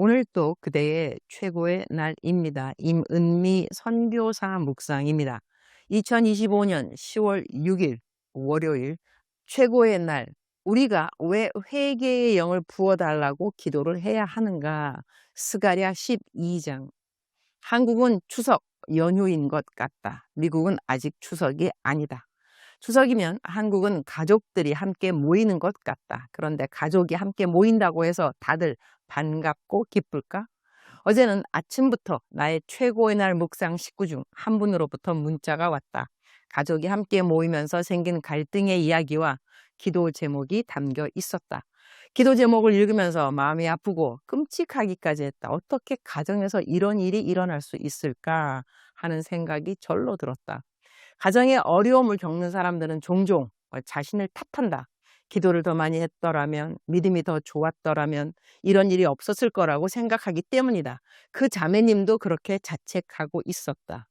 오늘 또 그대의 최고의 날입니다. 임은미 선교사 묵상입니다. 2025년 10월 6일 월요일 최고의 날, 우리가 왜 회개의 영을 부어달라고 기도를 해야 하는가? 스가랴 12장. 한국은 추석 연휴인 것 같다. 미국은 아직 추석이 아니다. 추석이면 한국은 가족들이 함께 모이는 것 같다. 그런데 가족이 함께 모인다고 해서 다들 반갑고 기쁠까? 어제는 아침부터 나의 최고의 날 묵상 식구 중 한 분으로부터 문자가 왔다. 가족이 함께 모이면서 생긴 갈등의 이야기와 기도 제목이 담겨 있었다. 기도 제목을 읽으면서 마음이 아프고 끔찍하기까지 했다. 어떻게 가정에서 이런 일이 일어날 수 있을까 하는 생각이 절로 들었다. 가정에 어려움을 겪는 사람들은 종종 자신을 탓한다. 기도를 더 많이 했더라면, 믿음이 더 좋았더라면 이런 일이 없었을 거라고 생각하기 때문이다. 그 자매님도 그렇게 자책하고 있었다.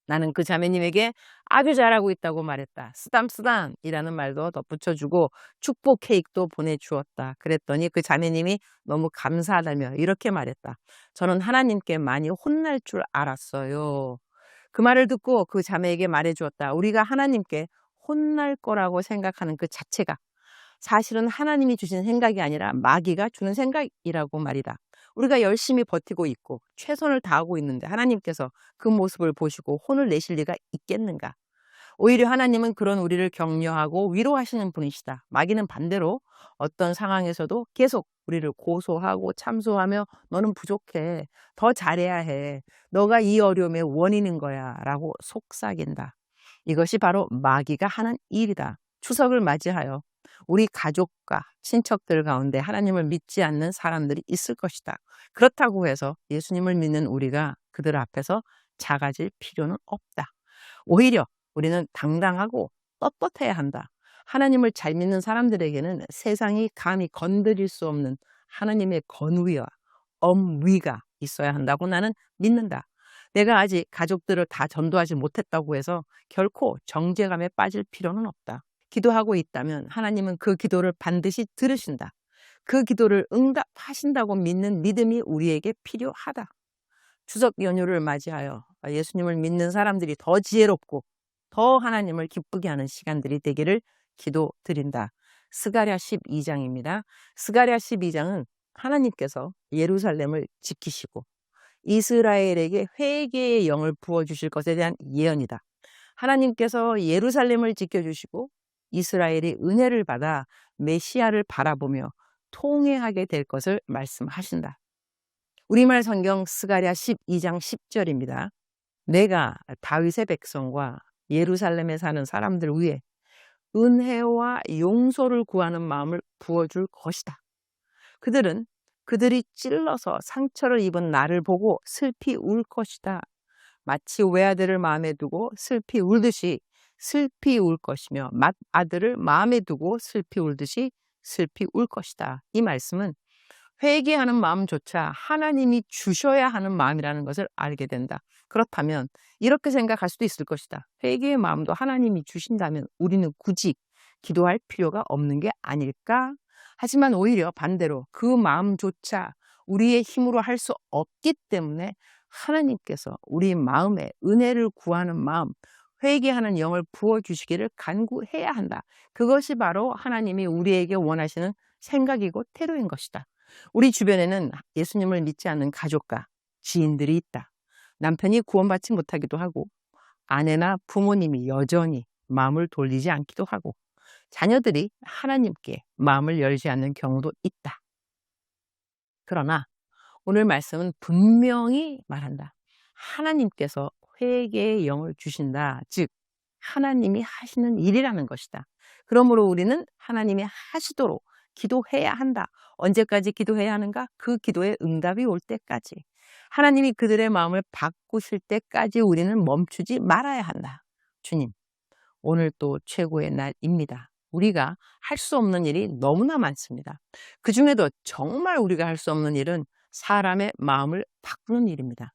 나는 그 자매님에게 아주 잘하고 있다고 말했다. 쓰담쓰담이라는 말도 덧붙여주고 축복 케이크도 보내주었다. 그랬더니 그 자매님이 너무 감사하다며 이렇게 말했다. 저는 하나님께 많이 혼날 줄 알았어요. 그 말을 듣고 그 자매에게 말해주었다. 우리가 하나님께 혼날 거라고 생각하는 그 자체가 사실은 하나님이 주신 생각이 아니라 마귀가 주는 생각이라고 말이다. 우리가 열심히 버티고 있고 최선을 다하고 있는데 하나님께서 그 모습을 보시고 혼을 내실 리가 있겠는가? 오히려 하나님은 그런 우리를 격려하고 위로하시는 분이시다. 마귀는 반대로 어떤 상황에서도 계속 우리를 고소하고 참소하며 너는 부족해. 더 잘해야 해. 너가 이 어려움의 원인인 거야. 라고 속삭인다. 이것이 바로 마귀가 하는 일이다. 추석을 맞이하여 우리 가족과 친척들 가운데 하나님을 믿지 않는 사람들이 있을 것이다. 그렇다고 해서 예수님을 믿는 우리가 그들 앞에서 작아질 필요는 없다. 오히려 우리는 당당하고 떳떳해야 한다. 하나님을 잘 믿는 사람들에게는 세상이 감히 건드릴 수 없는 하나님의 권위와 엄위가 있어야 한다고 나는 믿는다. 내가 아직 가족들을 다 전도하지 못했다고 해서 결코 정죄감에 빠질 필요는 없다. 기도하고 있다면 하나님은 그 기도를 반드시 들으신다. 그 기도를 응답하신다고 믿는 믿음이 우리에게 필요하다. 추석 연휴를 맞이하여 예수님을 믿는 사람들이 더 지혜롭고 더 하나님을 기쁘게 하는 시간들이 되기를 기도드린다. 스가랴 12장입니다. 스가랴 12장은 하나님께서 예루살렘을 지키시고 이스라엘에게 회개의 영을 부어주실 것에 대한 예언이다. 하나님께서 예루살렘을 지켜주시고 이스라엘이 은혜를 받아 메시아를 바라보며 통회하게 될 것을 말씀하신다. 우리말 성경 스가랴 12장 10절입니다. 내가 다윗의 백성과 예루살렘에 사는 사람들 위해 은혜와 용서를 구하는 마음을 부어줄 것이다. 그들은 그들이 찔러서 상처를 입은 나를 보고 슬피 울 것이다. 마치 외아들을 마음에 두고 슬피 울듯이 슬피 울 것이며 맏아들을 마음에 두고 슬피 울듯이 슬피 울 것이다. 이 말씀은 회개하는 마음조차 하나님이 주셔야 하는 마음이라는 것을 알게 된다. 그렇다면 이렇게 생각할 수도 있을 것이다. 회개의 마음도 하나님이 주신다면 우리는 굳이 기도할 필요가 없는 게 아닐까? 하지만 오히려 반대로 그 마음조차 우리의 힘으로 할 수 없기 때문에 하나님께서 우리 마음에 은혜를 구하는 마음, 회개하는 영을 부어주시기를 간구해야 한다. 그것이 바로 하나님이 우리에게 원하시는 생각이고 태도인 것이다. 우리 주변에는 예수님을 믿지 않는 가족과 지인들이 있다. 남편이 구원받지 못하기도 하고 아내나 부모님이 여전히 마음을 돌리지 않기도 하고 자녀들이 하나님께 마음을 열지 않는 경우도 있다. 그러나 오늘 말씀은 분명히 말한다. 하나님께서 회개의 영을 주신다. 즉 하나님이 하시는 일이라는 것이다. 그러므로 우리는 하나님이 하시도록 기도해야 한다. 언제까지 기도해야 하는가? 그 기도의 응답이 올 때까지. 하나님이 그들의 마음을 바꾸실 때까지 우리는 멈추지 말아야 한다. 주님, 오늘 또 최고의 날입니다. 우리가 할 수 없는 일이 너무나 많습니다. 그 중에도 정말 우리가 할 수 없는 일은 사람의 마음을 바꾸는 일입니다.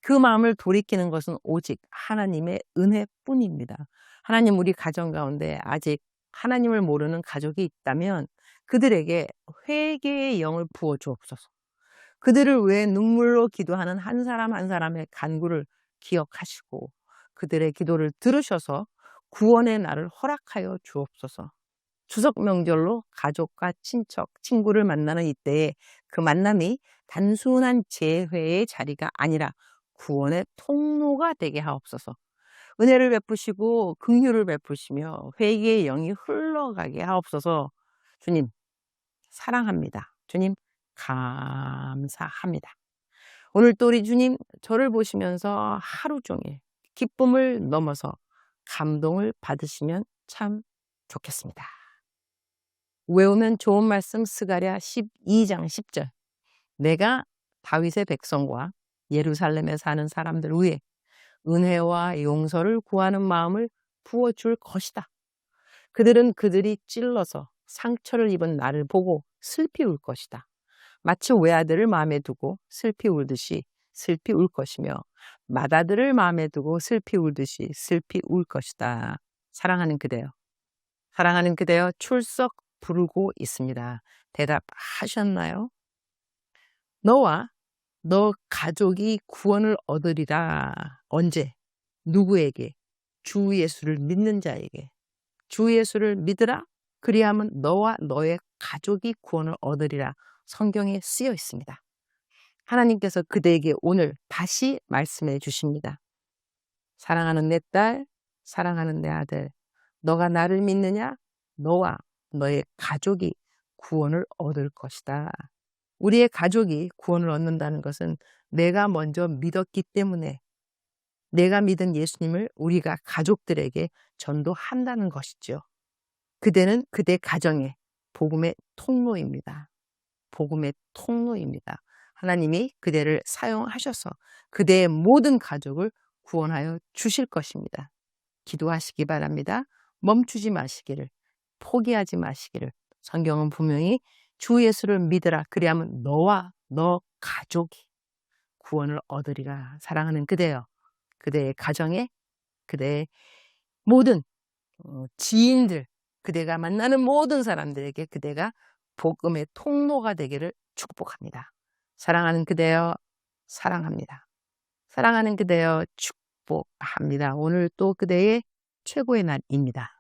그 마음을 돌이키는 것은 오직 하나님의 은혜뿐입니다. 하나님, 우리 가정 가운데 아직 하나님을 모르는 가족이 있다면 그들에게 회개의 영을 부어 주옵소서. 그들을 위해 눈물로 기도하는 한 사람 한 사람의 간구를 기억하시고 그들의 기도를 들으셔서 구원의 날을 허락하여 주옵소서. 추석 명절로 가족과 친척, 친구를 만나는 이때에 그 만남이 단순한 재회의 자리가 아니라 구원의 통로가 되게 하옵소서. 은혜를 베푸시고 긍휼을 베푸시며 회개의 영이 흘러가게 하옵소서. 주님 사랑합니다. 주님 감사합니다. 오늘 또 우리 주님 저를 보시면서 하루 종일 기쁨을 넘어서 감동을 받으시면 참 좋겠습니다. 외우면 좋은 말씀 스가랴 12장 10절. 내가 다윗의 백성과 예루살렘에 사는 사람들 위해 은혜와 용서를 구하는 마음을 부어줄 것이다. 그들은 그들이 찔러서 상처를 입은 나를 보고 슬피 울 것이다. 마치 외아들을 마음에 두고 슬피 울듯이 슬피 울 것이며 맏아들을 마음에 두고 슬피 울듯이 슬피 울 것이다. 사랑하는 그대여. 사랑하는 그대여 출석 부르고 있습니다. 대답하셨나요? 너와 너 가족이 구원을 얻으리라. 언제? 누구에게? 주 예수를 믿는 자에게. 주 예수를 믿으라. 그리하면 너와 너의 가족이 구원을 얻으리라. 성경에 쓰여 있습니다. 하나님께서 그대에게 오늘 다시 말씀해 주십니다. 사랑하는 내 딸, 사랑하는 내 아들, 너가 나를 믿느냐? 너와 너의 가족이 구원을 얻을 것이다. 우리의 가족이 구원을 얻는다는 것은 내가 먼저 믿었기 때문에 내가 믿은 예수님을 우리가 가족들에게 전도한다는 것이죠. 그대는 그대 가정의 복음의 통로입니다. 복음의 통로입니다. 하나님이 그대를 사용하셔서 그대의 모든 가족을 구원하여 주실 것입니다. 기도하시기 바랍니다. 멈추지 마시기를, 포기하지 마시기를. 성경은 분명히 주 예수를 믿으라. 그리하면 너와 너 가족이 구원을 얻으리라. 사랑하는 그대여, 그대의 가정에, 그대의 모든 지인들, 그대가 만나는 모든 사람들에게 그대가 복음의 통로가 되기를 축복합니다. 사랑하는 그대여, 사랑합니다. 사랑하는 그대여, 축복합니다. 오늘 또 그대의 최고의 날입니다.